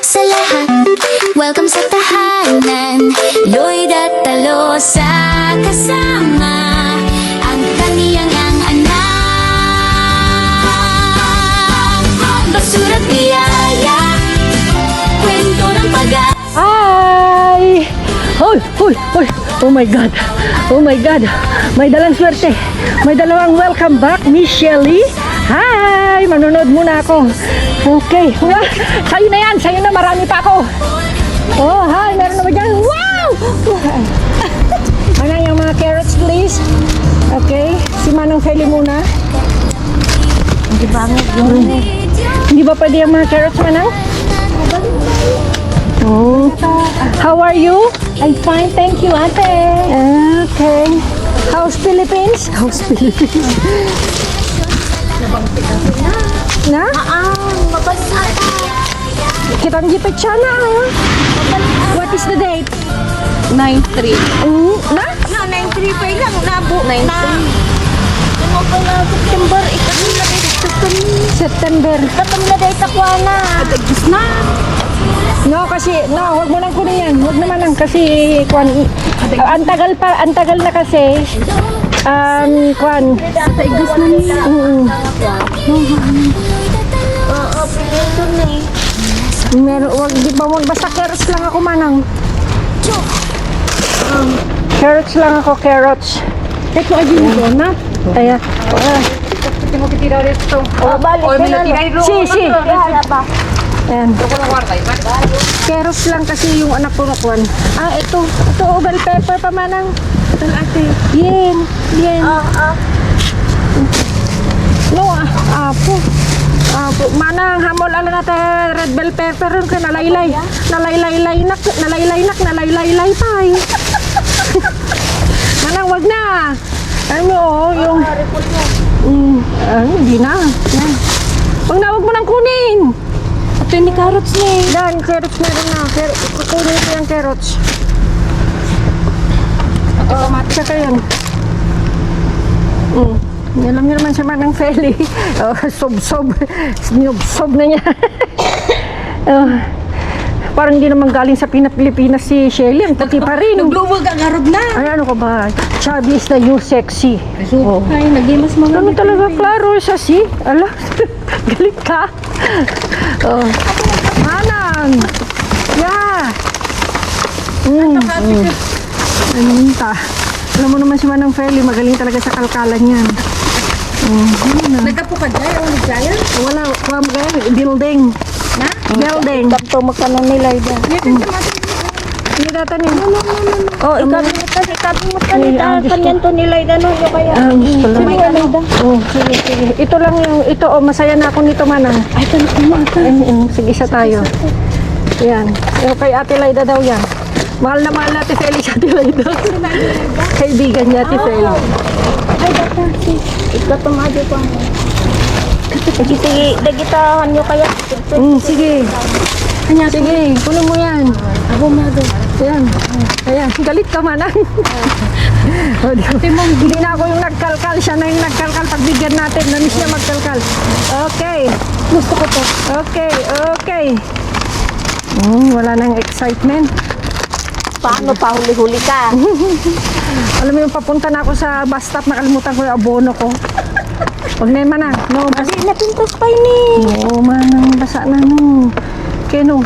sa lahat. Welcome sa tahanan, Lloyd at Talosa kasama ang kaniyang ang anak. Basura't biyaya, kwento ng pag-asa. Hi! Hoy! Hoy! Hoy! Oh my God! Oh my God! May dalang swerte! May dalawang welcome back, Miss Shelly! Hi! Manonood muna ako. Okay. Wah! Sa'yo na yan! Sa'yo na! Marami pa ako! Oh, hi! Meron naman dyan! Wow! Ano yung mga carrots, please? Okay. Si Manong Feli muna. Hindi bangit yun. Hindi ba pwede yung mga carrots, Manang? Oh. How are you? I'm fine, thank you, ate. Okay. How's Philippines? How's Philippines? Na? Mabalik ata. Kitang jipit siya na. What is the date? 9-3. Na? No, 9-3 pa lang. Nabo. 9-3. Ano pa na September? Ikatong na date. September. Ikatong na date ako na. Adagis na. No, kasi, no, wag mo nang kunin yan. Wag naman lang kasi, ang tagal na kasi. Kwan. Adagis na niya. Oo, pinito na eh. Meron, wag, di ba, basta carrots lang ako, Manang. Carrots lang ako, carrots. Ito ay din na. Kaya, Hindi mo kitira rito. Balik ko na. si. Hala ba? Ayan. Carrots lang kasi yung anak ko nakuan. Ito bell pepper pa, Manang. Ito ate. Yan. No, apo. Manang, hamol ala natin red bell pepper ron kay nalaylay. Nalaylay pay. Manang, wag na. Ano, yung... hindi na. Yan. Wag mo nang kunin. Ito yung carrots niya eh. Yan, carrots meron na. Kukunin ko yung carrots. Saka yan. Alam niyo naman siya Manang Feli. Sob na niya. Parang hindi naman galing sa Pilipinas si Shelly. Ang puti pa rin. Naglubog ang arog na. Ay, ano ka ba? Chubby is the new sexy. Ay, nagimas mga Ano talaga, klaro siya si? Ala, galit ka. Manang! Yeah! Alam mo naman si Manang Feli, magaling talaga sa kalkalan yan. Nagkapo ka dyan? O nagjaya? Wala, building. Na? Building. Ito magkano nila dyan. Hindi tatanim. Oh, ikabimutan nila. Kanyan to nila dyan. Ano kaya? Gusto lang. May ano daw? Sige. Ito lang yung, masaya na ako nito, Manang. Ay, Sige, isa tayo. Yan. Yung kay Ate Laida daw yan. Mahal na mahal Ate Feli sa Ate Laida. Kaibigan niya Ate Feli. ay, data. Ikaw tumadi pa. Sige, dagitahan nyo kaya. Sige. Sige, puno mo yan. Ako mago. Yan. Ayan, galit ka, Manang. Hindi na ako yung nagkalkal. Siya na yung nagkalkal. Pagbigyan natin. Namis niya magkalkal. Okay. Gusto ko to. Okay. Wala nang excitement. Paano pa huli-huli ka? Alam mo yung papunta na ako sa bus stop. Nakalimutan ko yung abono ko. Huwag na yun, Manang. No, Kasi napintas pa yun eh. Oo, Manang. Basa na, no. Okay, no.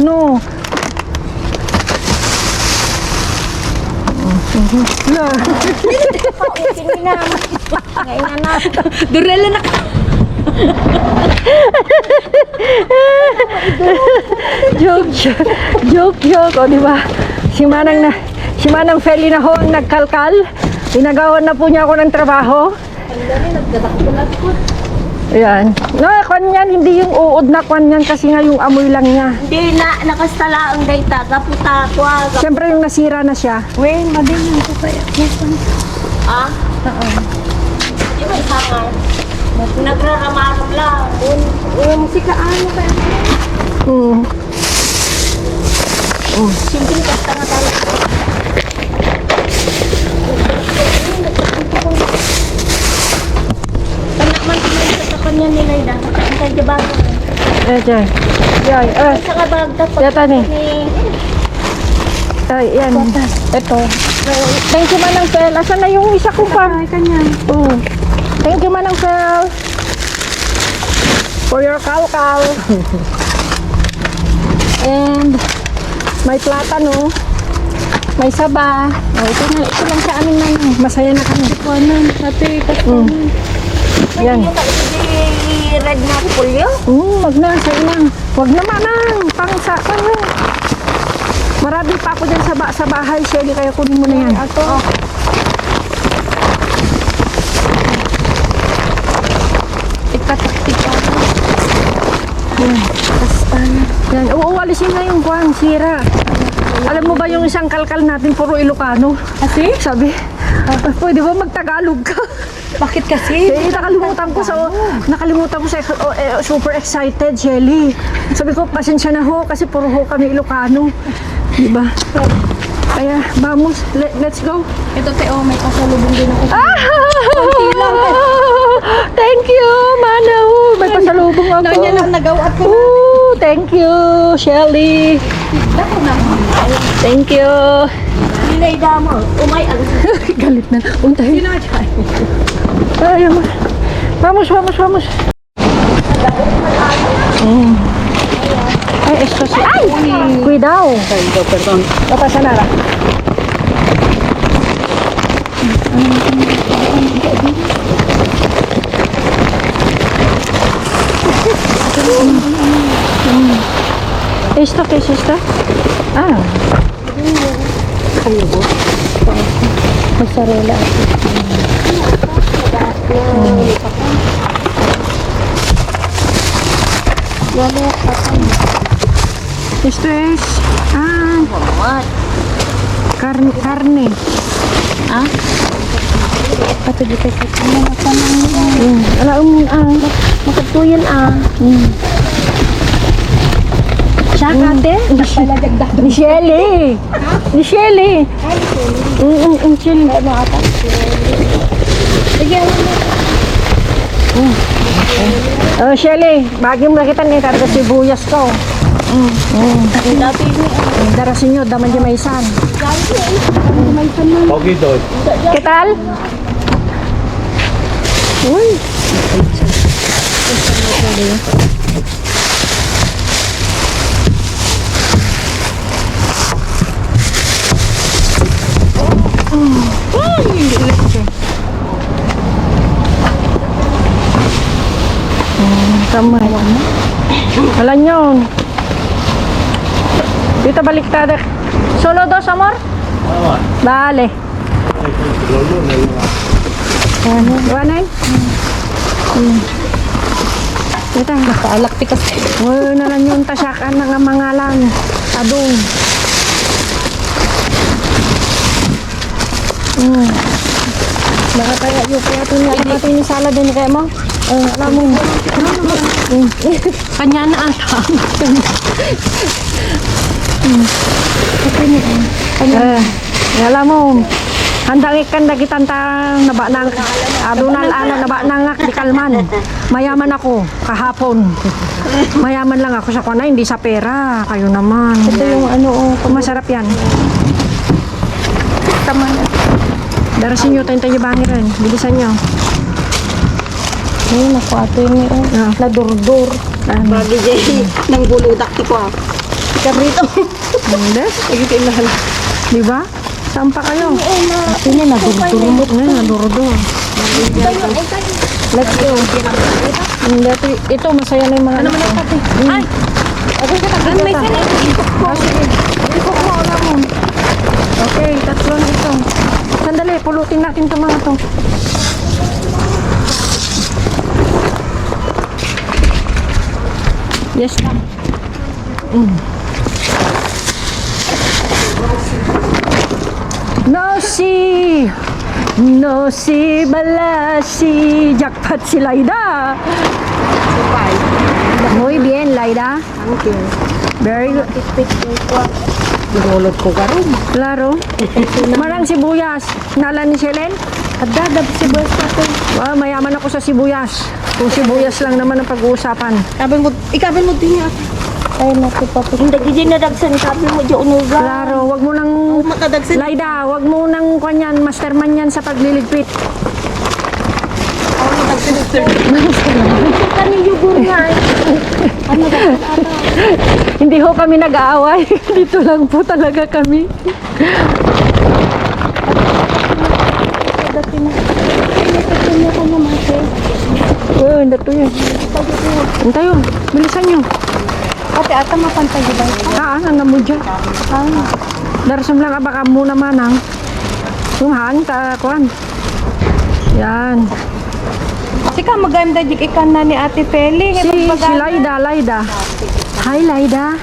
No. Hindi na. Ngayon na. Durela na ka. Joke. O, diba? Si Manang Feli na ho ang nagkalkal. Pinagawan na po niya ako ng trabaho. Ayan. No, kwan yan. Hindi yung uod na kwan yan kasi nga yung amoy lang niya. Hindi na. Nakastala ang data. Kaputa ko. Siyempre yung nasira na siya. Wen, mabingin ko kaya. Ah? Oo. Di ba isangan? Nagraramaram lang. Yung musika ano kaya? Simple kasta nga tayo. Tanak man tingin sa kanya nila ida. Ang kaya ba? Ayan. Yan, Sa kabagdat. yata ni. Ay, yan. Ito. Thank you, Manang Fel. Asan na yung isa ko pa? Kanya. Oh. Thank you, Manang Fel. For your kal-kal. And may platano. May saba. Oh, ito lang sa amin, Manang. Masaya na kami. Happy Yan. red na pulyo. Wag na, sa inang. Wag na, Manang. Pangsa ko yun. Marami pa ako dyan sa bahay, Shelly, kaya kunin mo na yan. Ato. Ikataktika. Yan. Oo, alisin na yung buwan, sira. Alam mo ba yung isang kalkal natin, puro Ilocano? Kasi? Sabi, pwede ba magtagalog ka? Bakit kasi? Nakalimutan ko sa super excited, Shelly. Sabi ko, pasensya na ho, kasi puro ho kami Ilocano. Diba? Kaya, vamos, let's go. Ito, Teo, may pasalubong din ako. Thank you, Manaw. May pasalubong ako. Nandiyan lang nagawat ko. Ooh, thank you, Shelly. Thank you. Nilay damo. Umay, ang Galit na. Untay. Ay, vamos. Ay, esto sí. Ay, cuidado. perdón. No pasa nada. ¿Esto qué es esto? Ah. Mozzarella. Esto es carne. Ah? Ato di kay mo Ala makatuyan Siya kate? Ni Shelly. Ni Shelly. Shelly. Sige. Oh, Shelly, bagi mo nakita ni karga sibuyas ko. Dati ni Darasin nyo, daman di maisan. Okay, Dod. ¿Qué tal? Uy. Kamay. Wala nyo. Dito baliktad. Solo dos, amor? Vale. One Ito. nakaalakti kasi. Wala na lang yung tasyakan ng mga lang. Adong. Baka kaya yung kaya ito nga natin yung salad din kaya mo. Alam mo. Kanya na ata. Alam mo. Handang ikan dagitan ta naba nang adunal ana naba nangak di kalman. Mayaman ako kahapon. Mayaman lang ako sa kuna, hindi sa pera. Kayo naman. Ito yung Masarap yan. tama na. Darasin nyo, tayo bangiran. Bilisan nyo. Ay, naku, ato yun Ah. nadurdur. Bagi jay, nang buludak ti ko. Kabrito. Hindi? Di ba? Saan pa kayo? Ito na, nadurdur mo. Naduro. Let's go. Ito, masaya na yung mga anak ko. Ay! May sinigil ko. Sige. Iko ko, alam mo. Okay, tatlo na ito. Sandali, pulutin natin ito mga to. Yes, ma'am. No si Balasi, jackpot si Laida. Muy bien, Laida. Thank you. Very good. Dinulot ko karon. Claro. Marang sibuyas. Nala ni Selen? Adadab si boss natin. Wow, mayaman ako sa sibuyas. Kung sibuyas lang naman ang pag-uusapan. Ikabin mo din yan. Ay, nakipapit. Hindi, hindi nadagsan. Sabi mo, di unuga. Klaro, wag mo nang... Makadagsan. Laida, wag mo nang kanyan, masterman yan sa pagliligpit. Kami yugur nga. Ano ba? Hindi ho kami nag-aaway. Dito lang po talaga kami. Dati na. Dati na ko naman, sir. Oh, dato yan. Antayo, bilisan nyo. Ate, ata mapantay ba? Ano mo dyan? Darasam lang baka muna manang. Tuhan, kuan. Yan. Sika, maganda dik ikan na ni Ate Peli. Si Laida. Hi, Laida.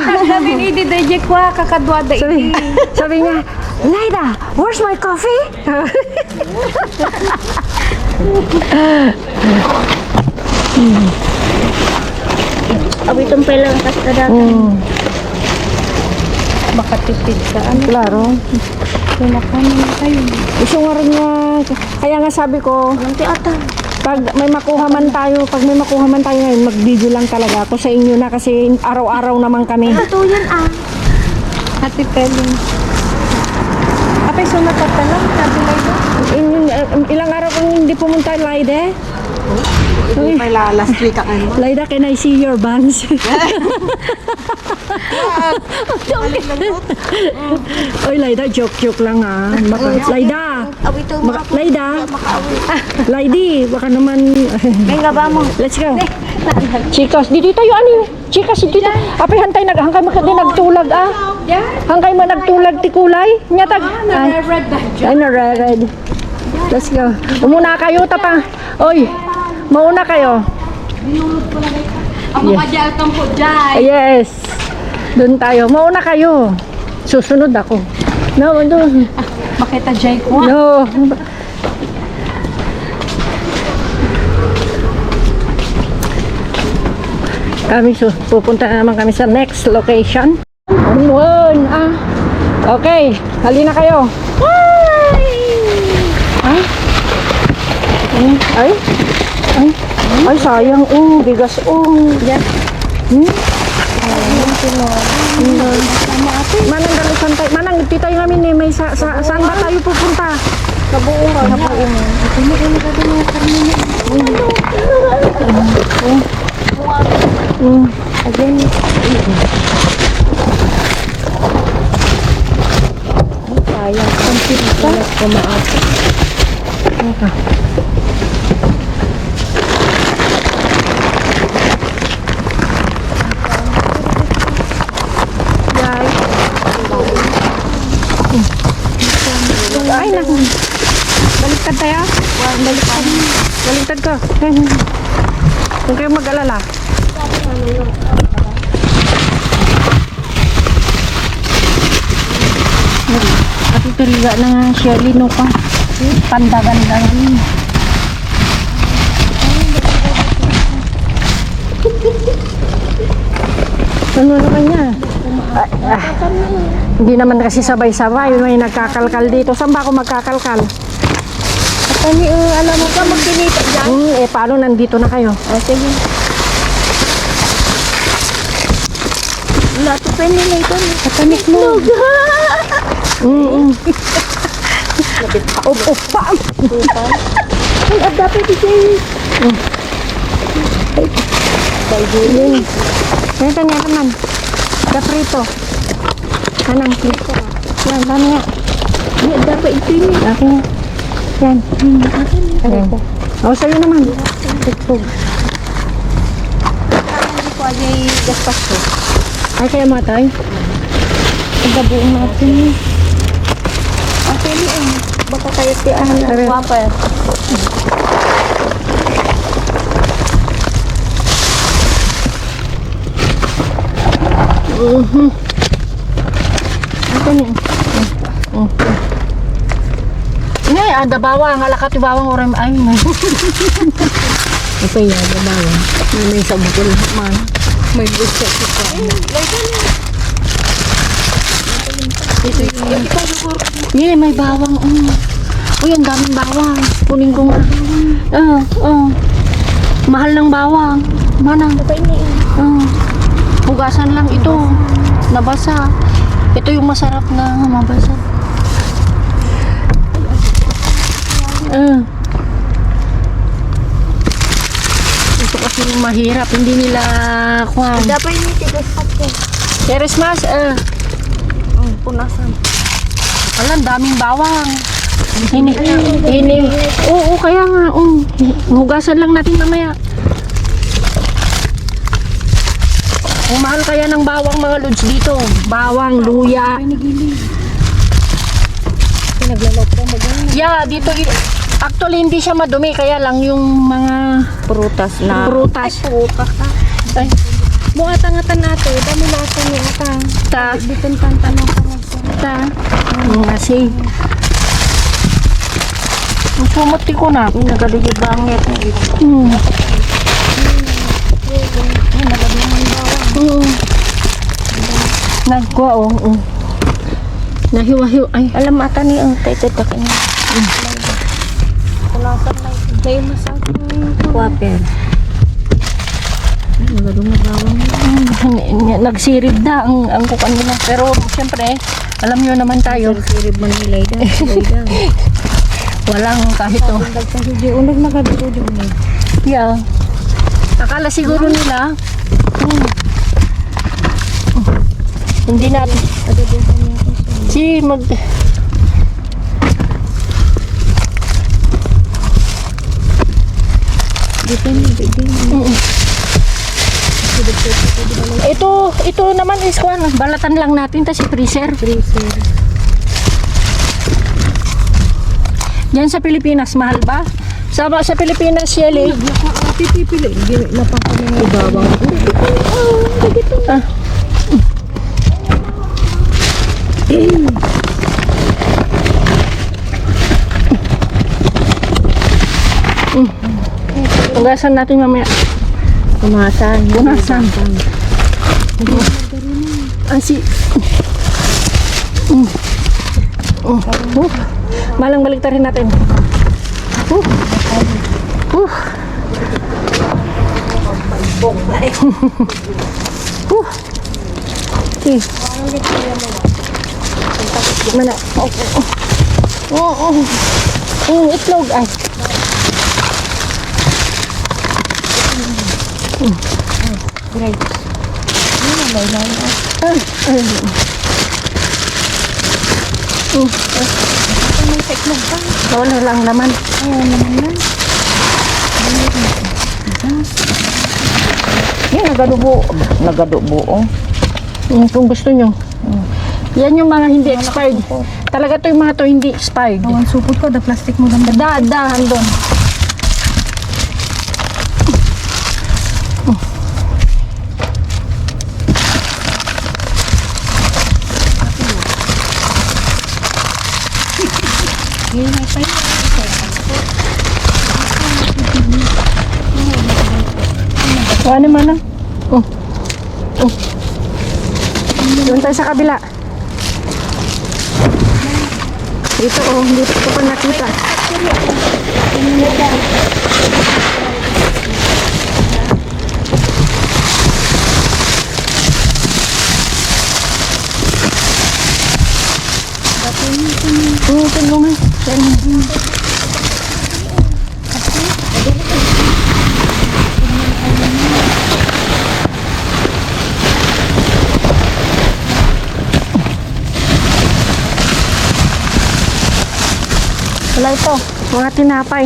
Sabi ni Idi Dejek wa kakadwa da Sabi, Idi. sabi niya, Laida, where's my coffee? Awitong pala ang kaskadatan. Makatipid ka. Ano? Klaro. Pinakanin na tayo. Gusto nga rin nga, kaya nga sabi ko, Nanti ata. pag may makuha man tayo ngayon, mag-video lang talaga ako sa inyo na kasi araw-araw naman kami. Ito yan ah. Ate Peli. Apay sunod ka lang. Sabi na ito. Ilang araw kong hindi pumunta, Laida. Hindi pala last week ang ano. Laida, can I see your buns? Oy, Laida, joke lang ah. Laida! Awitong mga po. Laida! Makaawi. Lady, baka naman... May nga ba mo? Let's go. Chicos, dito tayo ani. Chicos, dito. Apay hangkay nagtulag ah. Hangkay man nagtulag ti kulay. Nyatag. Ay, nare-red. Let's go. Umuna kayo tapa. Oy, mauna kayo. Ako kadyal kang po dyan. Yes. Doon tayo. Mauna kayo. Susunod ako. No, doon. Makita Jay ko. No. Pupunta na naman kami sa next location. Okay, halina kayo. Ay. Ay. Ay. Ay, sayang. Bigas. Yan. Manang dalusan tayo. Manang, dito tayo namin eh. May saan ba tayo pupunta? Kabuungan. Again. Sayang. Ang pinta. Kumaate. Ay, naku. Baliktad tayo? Baliktad ko. Huwag kayong mag-alala. At ito liga na nga Shirley no pa. Pandagan-dagan. Ano naman niya? Hindi naman kasi sabay-sabay. May nagkakalkal dito. Saan ba ako magkakalkal? Alam mo ka magkinita dyan? Paano nandito na kayo? Sige. Wala ito pa nila ito. Katanik mo. Pa! Ay, dapat ito Ito nga naman. Kaprito. Anang prito. Yan, dami nga. Ay, dapat ito yun. Akin. Yan. Ayan. Sa'yo naman. Hindi ko ay gaspas ko. Ay, kaya matay. Pagkabuong natin. Ate, baka kayo tiyan na Aray. guwapa. Ito niya. Ngay, ada bawang. Alakat yung bawang oram. Ay, may. Ito yan, ada bawang. May sabukol man. May gusto ko pa. Ito yun. Yeah, may bawang. Uy, ang daming bawang. Kunin ko nga. Mahal ng bawang. Manang. Hinugasan lang ito. Nabasa. Ito yung masarap na mabasa. Ito kasi yung mahirap. Hindi nila kuha. Dapat ini tigas ako. Christmas, Punasan. Alam, daming bawang. Oo, kaya nga. Hugasan lang natin mamaya. Ang mahal kaya ng bawang mga lods dito. Bawang, luya. Pinaglalot ka maganda. Yeah, dito. Actually, hindi siya madumi. Kaya lang yung mga Prutas na. prutas. Prutas na. Ay, Buhat-angatan nato. Dami lasa ni ata. ta. Bitin tantanong ka na sa. Ta. Kasi. Ang sumuti ko na. Nagaligid bangit. Nagkuha, Nahiwa-hiwa. Ay, Alam ata ni ang tayo ka kanya. Punasan na. Dahil masabi mo. Waper. Magadong nagawang. nagsirib na ang kukan nila. Pero, siyempre, alam nyo naman tayo, Sirib man nila ida. walang kahit o. Unag nagaduro din mo. Yeah. Akala siguro nila, hindi natin. Si mag... Ito naman is kuwan, balatan lang natin tas freezer. Diyan sa Pilipinas mahal ba? Sa Pilipinas, Shelly. Pipili. Hindi na pang kami ng ibabang. Ah. Tugasan natin mamaya. Punasan. Punasan. Si... Malang baliktarin natin. Okay. Mana? Itlog ay. Wala lang naman. Yan, nagadubo. Kung gusto nyo. Yan yung mga hindi expired. Talaga to yung mga to hindi expired. Ang supot ko, the plastic mo damdam. Dahan doon. Ano man lang. Doon tayo sa kabila. Dito dito ko pa nakita. Tulungan. Wala ito, mga tinapay.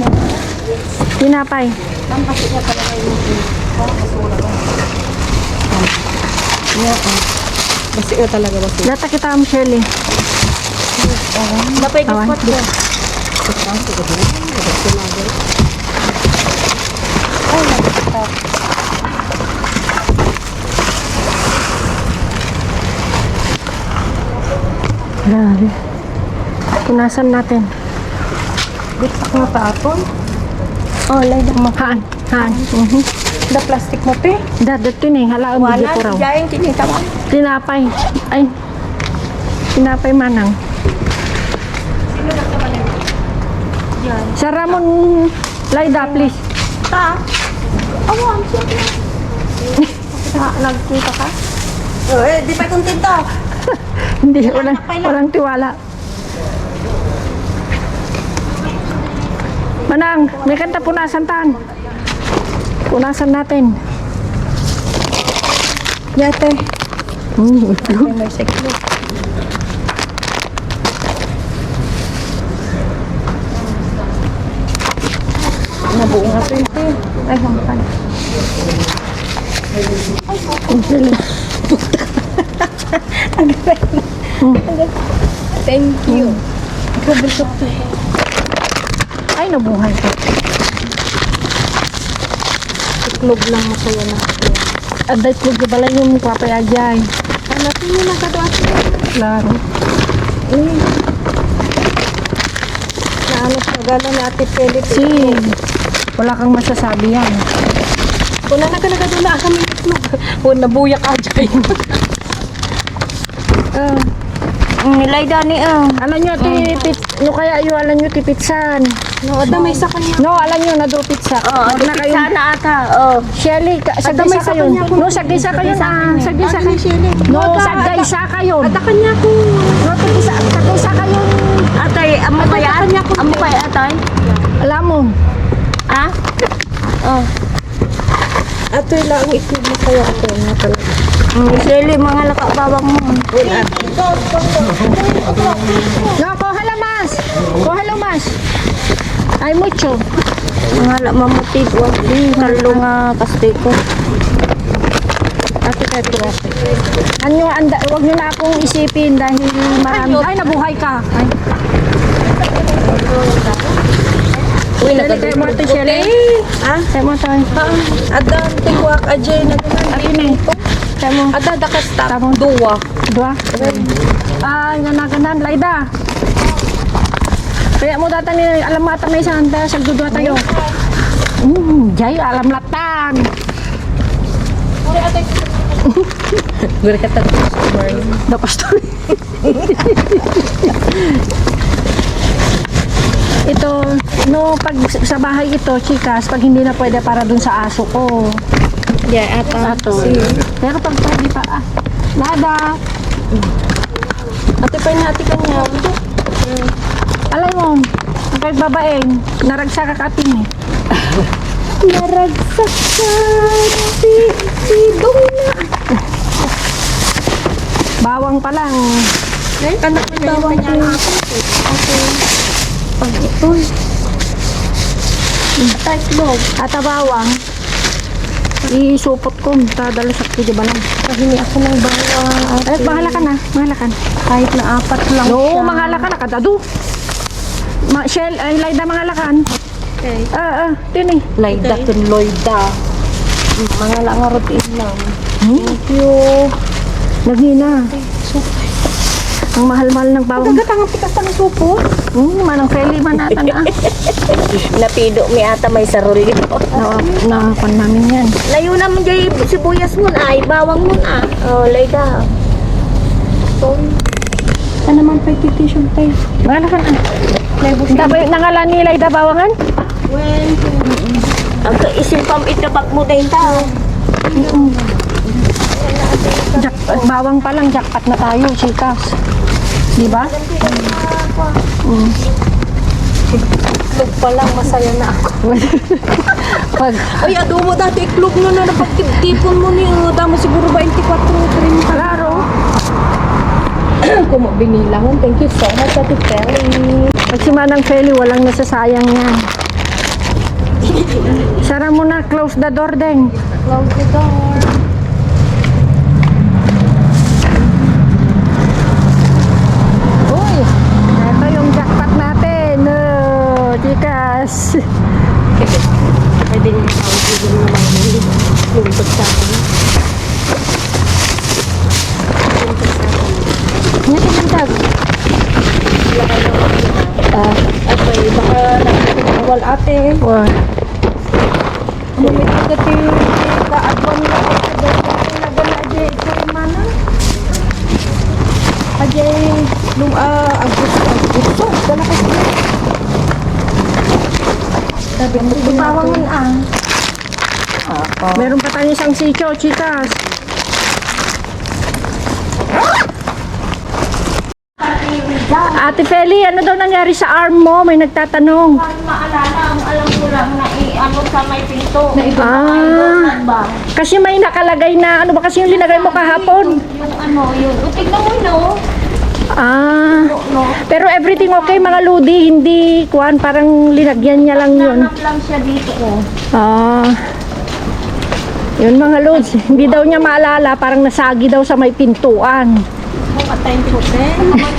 Basi ka talaga ba? Data kita ang Shelly. Dapat Awan. ikot ko. Grabe. Punasan natin. Bitak mo tapon. Lay na. Haan. Da plastic mo pe. Dadat yun eh. Halaan mo Wala. ko raw. Diyan tinitawan. Tinapay. Ay. Tinapay manang. Sa Ramon Laida, please. Ta. Awan siya. Nagkita ka? Di pa kontento. Hindi, walang tiwala. Manang, may kanta punasan tan. Punasan natin. Yate. Ito. May seklo. Nabuo nga ito ito. Ay, hampan. Thank you. Ikaw busok to. Ay, nabuhay ko. Iklog lang masaya na. Aday ko gibalay yung mukha pa yajay. Hanapin mo na kadoat. Klaro. Naanos magala na Ate Philip. Si, wala kang masasabi yan. Wala na talaga doon na kami iklog. O, nabuyak ajay. Layda ni Alam nyo, no kaya yung alam nyo, tipitsan. No, ada may sa kanya. No, alam nyo, nado pizza. Wag na kayo. sana ata. Shelly, sagdisa kayo. No, sagdisa kayo na. Sagdisa kayo. No, sagdisa kayo. Ada kanya ko. No, sagdisa kayo. Atay, amo ba yan? Amo ba yan, atay? Alam mo. Ha? Oh. Ato lang ang iklog mo kaya ako. Nga talaga. Sili, mga lakabawang mo. No, kohala mas. Kohala mas. Ay, mucho. Mga mamutid, wag din. Talo nga kastiko. Ate kayo ate. Ano, wag nyo na akong isipin dahil marami. Ay, nabuhay ka. Ay. Uy, Shelly, kayo mo ito, Shelly. Ha? Kayo mo ito. Ada tingwak ajay na ganun. Ate ni. Kayo mo. Ada dakas Tamo. duwa. Dua. Ganagan, Laida. Kaya mo data ni alam mata may santa sa dudwa tayo. Jay alam latang. Gura ka ta. Dapas to. Ito, no, pag sa bahay ito, chikas, pag hindi na pwede para dun sa aso ko. Yeah, ata. Ato. Pero pag pwede pa, nada. Ate pa na ate kanya. Alam mo, pag babaeng, naragsa ka kating eh. Naragsak sa sidong na. Bawang pa lang. Anak mo bawang ko. Pag ito, ata bawang, isupot ko, tadalo sa kidi ba lang. Pahingi ako ng bawang. Ay, mahala ka na, mahala ka na. Kahit na 4 lang No, siya. mahala ka na, kadado. Shell, ay, Laida, mahala ka. Okay. Tini. Layda to Loida. Mga lang routine lang. Thank you. Naghina. Ang mahal-mahal ng bawang. Gagatang ang pikas ng supo. Manang Feli man natin ah. Napido mi ata may saruli. Nakapan namin yan. Layo naman jay sibuyas mo na, ay bawang mo na. Oh, layda. Ano naman pa petition tayo? Mahala ka na. Tapos nangalan ni Laida bawangan? Ang isimpam itabak mo din tao. Bawang pa lang, jackpot na tayo, chikas. Di ba? Iklog pa lang, masaya na ako. Pag, Ay, adobo dati iklog na na napagtipon mo ni damo siguro 24, 30. klaro. Kung binilangon, thank you so much Ate Kelly. Pag si Manang Feli, walang nasasayang yan. Sara mo na, close the door din. Close the door. Uy, ito yung jackpot natin. Chikas. Pwede niyo sa siguro naman lumpot sa akin. Nakikintag. Okay, baka nakikawal ate. Wow. Mamit ko dati kaadwan na ito dati nagana ajay ito rin mana. Ajay, Agusto. Dala kasi. Sabi mo, Bawangan ah. Meron pa tayo isang sityo, chikas. Ate Feli, ano daw nangyari sa arm mo? May nagtatanong. Parang maalala, ang alam ko lang na ano sa may pinto. Ah, Ba? kasi may nakalagay na, ano ba kasi yung linagay mo kahapon? Yung ano, yung, tignan mo no? Ah, No? pero everything okay mga Ludi, hindi kuhan, parang linagyan niya lang yun. Nanap lang siya dito ko. Ah, yun mga Lods, hindi daw niya maalala, parang nasagi daw sa may pintuan. Patay ko din.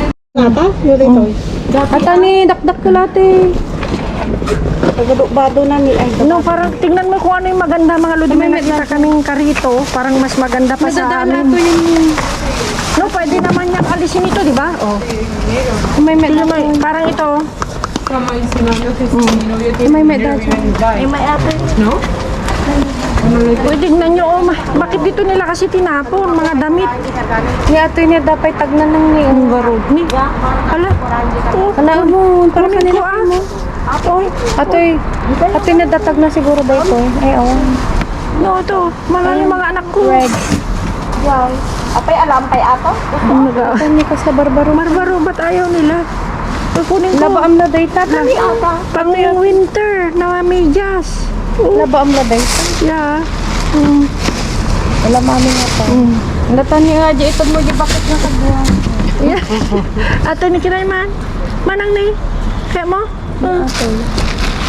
At ani, dakdak ko lati. Bado na ni ay. No, parang tingnan mo kung ano yung maganda mga Lodi. May nakita kaming karito, parang mas maganda pa sa amin. No, pwede naman niyang alisin ito, di ba? Oh. May Tingnan mo, parang ito. may medal. Ay, may ate. Pwede na nyo, oh, bakit dito nila kasi tinapon, mga damit. Ni ato niya dapat tagnan ng ni ang barod ni. Hala, oh, Ano mo, para kunin kanila ko ah. mo. Atoy na datag na siguro ba ito? Ay, awan. No, ito, yung mga anak ko. Red. Wow. Apay alam kay ato? Ito ni ka sa barbaro. Barbaro, ba't ayaw nila? Kunin ko. Labaam na data. Dali ata. Pang winter na medyas. Labaam na data. Yeah. Wala mami nga pa. Lata ni nga di ito mo di bakit na kagwa. Yeah. Ato ni kinay man. Manang ni. Kaya mo?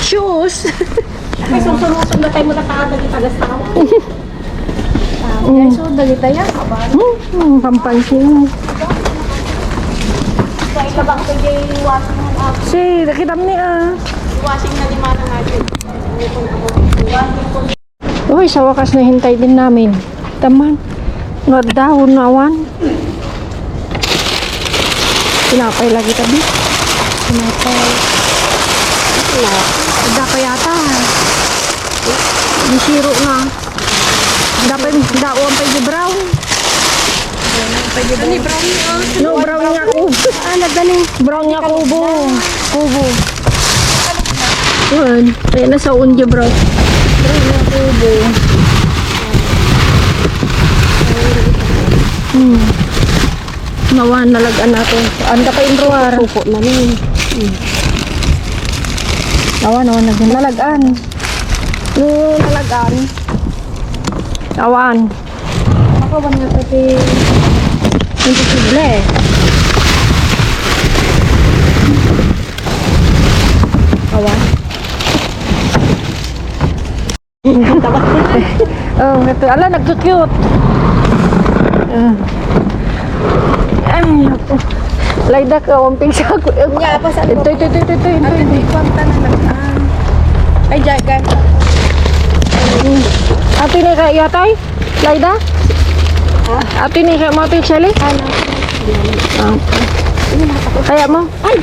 Shoes. May susunod na tayo mo na kaagad yung tagas na ako. So dali tayo. Pampansin. Sa ilabang ko yung washing ng ako. Si, nakita mo ni Washing na lima na natin. Uy, sa wakas na hintay din namin. Taman. Nga dahon nawan. Pinapay lagi tabi. Pinapay. Ada pa yata. Bisiro na. Dapat daon pa yung brown. No, brown nga kubo. Nagdaning. Brown nga kubo. Kubo. Yun. Kaya nasa unja bro. Brown nga kubo. Nawan nalagaan natin. Anda pa yung ruwar. Supo na ni. Nawan nalagaan. Yung nalagaan. Nawan. Ako ba nga pati Hindi sila eh. Awan. Oh, ito. Ala, nagkukute. Ay, ako. Layda ka, wamping sa ako. Nga, pa sa Ito. Ate di kwanta na nagaan. Ay jagan. Ato ni kay yatay? Layda? Ato ni kay mo ito, Shelly? Ah. Kaya mo? Ay!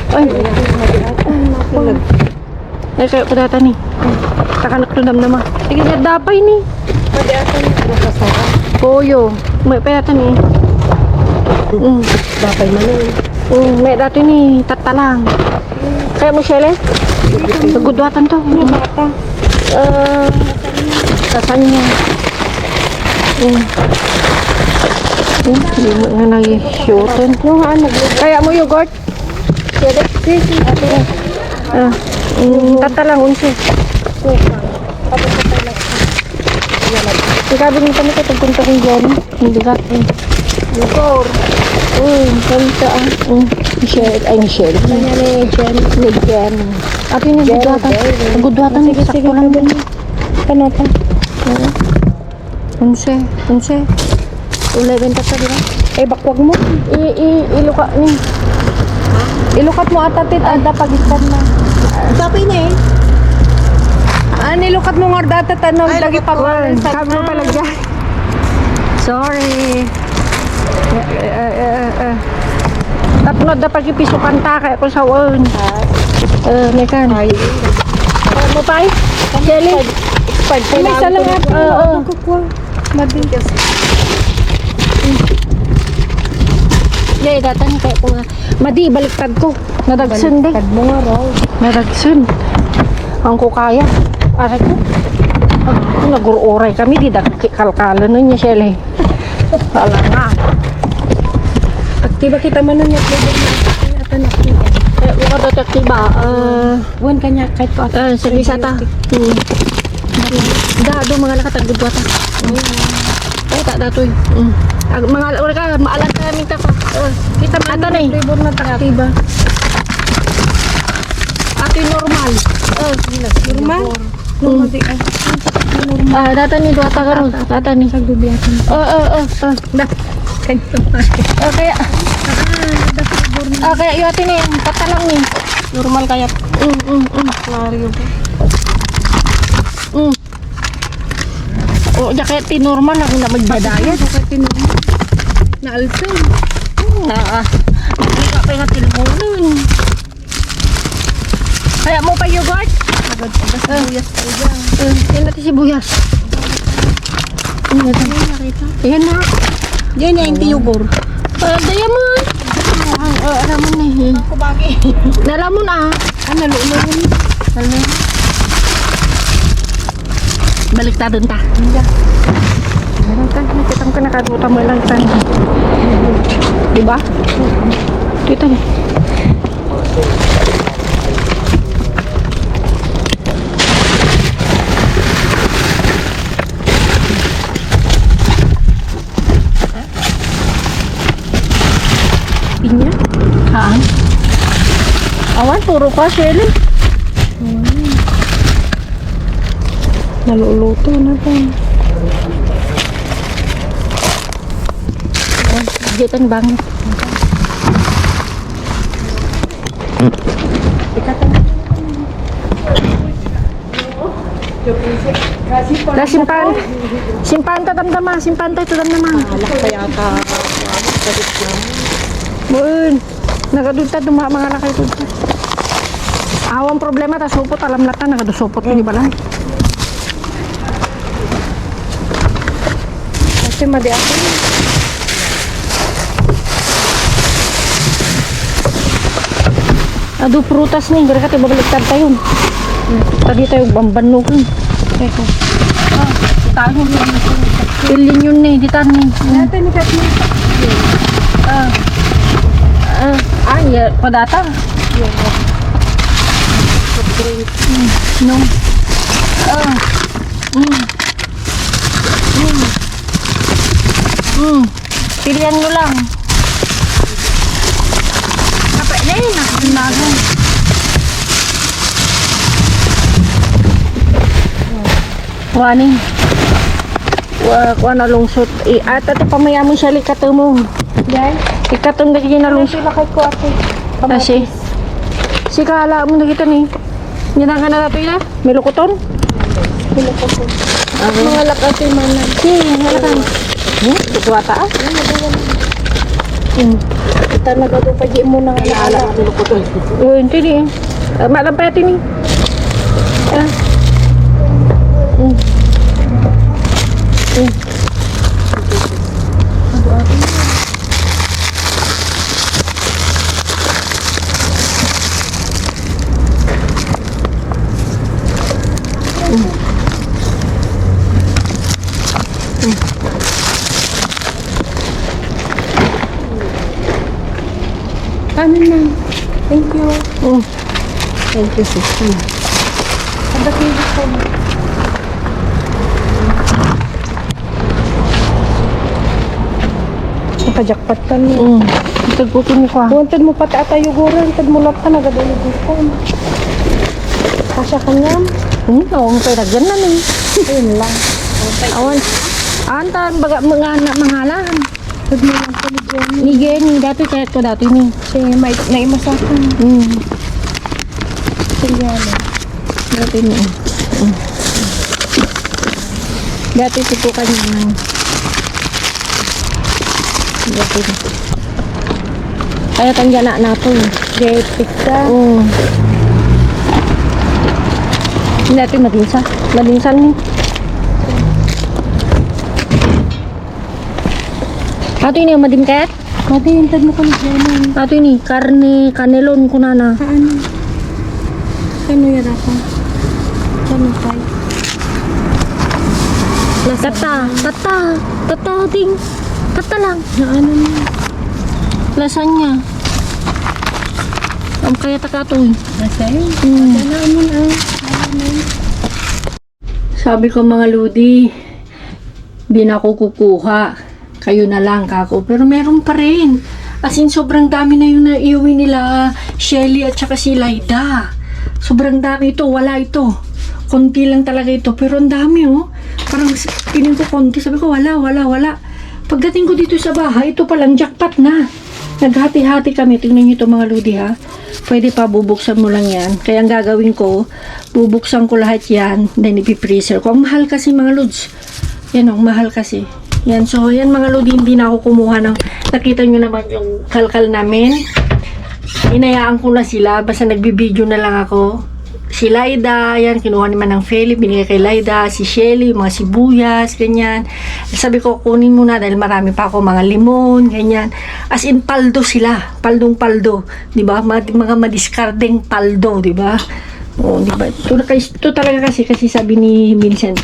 Ay, kaya ko data ni. Takanak to naman. Sige, dapay ni. Pwede ato ni nakasara. Koyo. May payata ni. Dapat man. May dati ni tatalang. Kaya mo, Shelly? Nagudwatan to. Bata. Kasan niya. Hindi mo nga nag-shootin. Yung ano, Kaya mo yogurt? sisi ate. Tatalang unsi. Ikabi mo kami ito punta kong dyan. Hindi ka. Yogurt. Kanta ah. Michelle. Ay, Michelle. Kanya ni Jen. Ni Jen. Ato yung nagudwatan. Nagudwatan. Sakto lang din. Kano pa? Unse. 11 pa sa dira. Ay bakwag mo. Iluka ni. Ilukat mo atatit ada pagistan na. Tapay na eh. Nilukat mo nga data tanong lagi pag Kami mo pala dyan. Sorry. Tapno da pagipisukan ta kaya ko sa won. Mekan. Kaya mo pa eh? Jelly? May salamat. Oo. Madigas. Yay, datan kaya ko nga. Madi, baliktad ko. Nadagsun din. Kad mo nga raw. Nadagsun. Ang ko kaya. Aray ko. Nag-uray kami. Di kalkala nun niya, Shelly. Wala nga. Aktiba kita man na niya. Pwede na. Ata na. Yung kadotakti ba? Buwan kanya kahit ko Sa bisata. Dado mga nakatagod wata. Ay tak datoy. Mga ora ka maalan ka minta pa. kita man Ato na eh. flavor na taktiba. Ato normal. Normal? Normal di ay. Data ni duata karon. Data ni. Sagdubiatan. Da. Kanto. Kaya kaya yung atin eh, patalang ni. Normal kaya. Mario. O, kaya tinormal ako na magbadayat. Bakit tinormal? Na alpin. Nakaliga pa yung tilmonon. Kaya mo pa yogurt? Agad pa sibuyas pa dyan. Yan natin sibuyas. Ayan na. Yan na yung tiyugor. Daya mo. Alam mo na eh. Ako bagay. Alam mo na. Nalulungan. Balik ta dun ta. Nakitang ka nakaduta mo lang ta. Diba? Dito na. Pinya? Haan? Awan, puro ka, Shelly. Naluluto na to. Diyan bangit. Simpan ta damdama, simpan ta damdama. Alak pa yata. Bun, nagadunta duma mga lakay to. Awang problema ta supot alam lata nagadusupot ni balay. Kasi madi ako. Ado prutas ni, gara ka tayo babaliktad tayo. Tadi tayo bambanukin. Eko. Tayo mo na ito. Pilin yun ni, ditan ni. Natin ni Katni. Ya, padata. No. Pilihan mo lang. Kapag na yun, nakasinagan. Wani. Kuha na lungsot. At ito pamaya mo siya likato mo. Yan. Ikatong na na lungsot. Sila kay ko ako. Kasi. Si kala mo na kita ni. Yan ka na nato yun. May lukuton. Pila ko po. Mga lakati man na. Si, halakan. Tutuwata ah. Kita nagado pa di mo na nga naala. Yun, tini. Malampay tini. Ano na? Thank you. Thank you, sister. Kada kilo ko. Nakajakpat ka niya. Tagputin niyo ko ah. Wanted mo pati ata yuguran. Wanted mo lang ka nagadulog ko. Kasya kanyam. Oo, may ragyan na ni. Ayun lang. Awan. Antan, baga mga anak mangalan. Wanted mo lang paligyan. Ni Jenny, dati kahit ko dati ni. Kasi may naimasakan. Silyalo. Dati ni. Dati tutukan niya ng. Dati ni. Kaya tangga na nato eh. Getik ka. Oo. Dati madinsa. Madinsan ni. Ato ini madimket? Mati, hintad mo kami dyan. Ato ini karne kanelon kunana. Kaano? Kano yan ako? Kano tayo? Tata ting. Tata lang. Na ano na? Lasanya. Ang kaya takatoy. Masaya. Sabi ko mga Ludi, di na ako kukuha. Kayo na lang kako. Pero meron pa rin. As in, sobrang dami na yung naiuwi nila Shelly at saka si Laida. Sobrang dami ito. Wala ito. Konti lang talaga ito. Pero ang dami oh. Parang piling ko konti. Sabi ko wala. Pagdating ko dito sa bahay, ito palang jackpot na. Naghati-hati kami. Tingnan nyo ito mga Ludi ha. Pwede pa bubuksan mo lang yan. Kaya ang gagawin ko, bubuksan ko lahat yan. Then ipipreaser ko. Ang mahal kasi mga Lods. Yan ang mahal kasi. Yan. So yan mga Lodi, hindi na ako kumuha ng, nakita nyo naman yung kalkal namin. Inayaan ko na sila. Basta nagbibideo na lang ako. Si Laida, yan, kinuha naman ng Feli, binigay kay Laida, si Shelly, mga sibuyas, ganyan. Sabi ko, kunin muna dahil marami pa ako, mga limon, ganyan. As in, paldo sila. Paldong-paldo. Diba? Mga madiskardeng paldo, diba? Oo, diba? Ito talaga kasi sabi ni Vincent,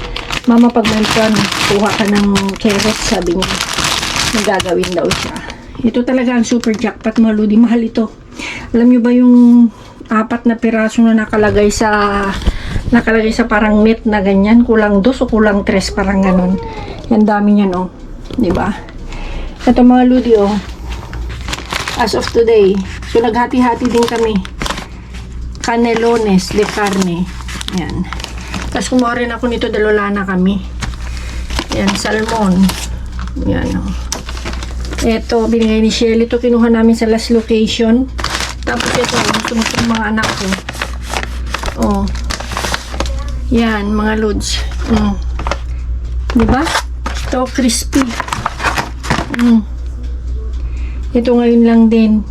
Mama, pag nantuan, kuha ka ng carrots, sabi niya. Nagagawin daw siya. Ito talaga ang super jackpot, mga Lodi. Mahal ito. Alam niyo ba yung 4 na piraso na nakalagay sa parang net na ganyan, kulang 2 o kulang 3, parang ganun. Yan dami niyan oh. 'Di ba? Ito mga Ludi oh. As of today, so naghati-hati din kami. Canelones de carne. Yan. Tapos kumuha rin ako nito dahil wala na kami. Yan, salmon. Yan oh. Ito, binigay ni Shelly. Ito kinuha namin sa last location. Tapos ito, gusto ng mga anak ko. Oh. Yan, mga Lods. Diba? Ito, crispy. Ito ngayon lang din.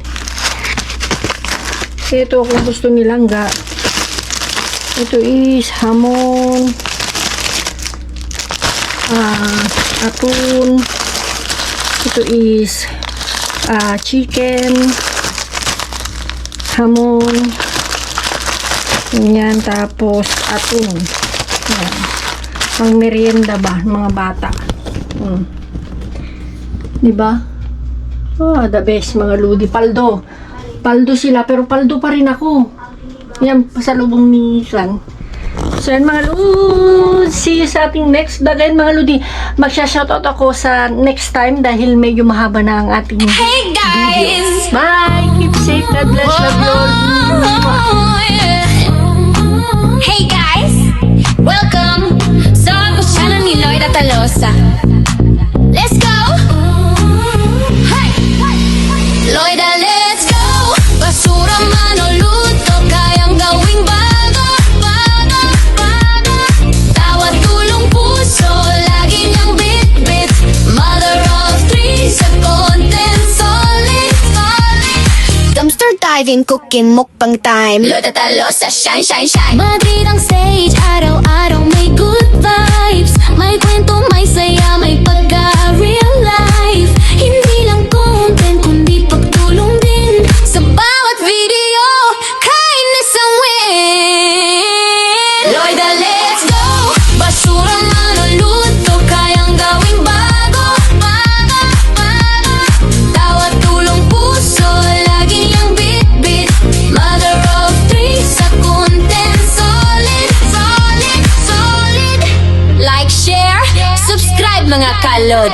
Ito, kung gusto nilang ga. Ito is hamon. Atun. Ito is chicken. Hamon. Yan, tapos atun. Yan. Pang merienda ba, mga bata. Diba? Oh, the best, mga Ludi. Paldo. Paldo sila, pero paldo pa rin ako. Yan, pasalubong ni Clan. So yan mga Ludi, see you sa ating next vlog. Yan mga Ludi, magsha-shoutout ako sa next time dahil medyo mahaba na ang ating Hey guys! Bye! Keep safe. God bless. Love you all. Hey guys! Welcome sa channel ni Lloyd Atalosa. Let's go! Hey! Lloyd, let's go! Basura man o luto, kayang gawing bago. Tawad, tulong, puso, lagi niyang bit-bit. Mother of 3 sa content, solid. Dumpster diving, cooking, mukbang time. Lloyd Atalosa, shine, shine, shine. Madrid ang stage, araw-araw may good vibes. May kwento, may saya, may pagka-real life. Hindi lang content, kundi pagtulong din. Sa bawat video, kindness ang win. Lloyd, let's go! Basura man o luto, kayang gawing bago. Tawad, tulong, puso, lagi niyang bit-bit. Mother of 3 sa content, solid. Like, share, subscribe mga kalod.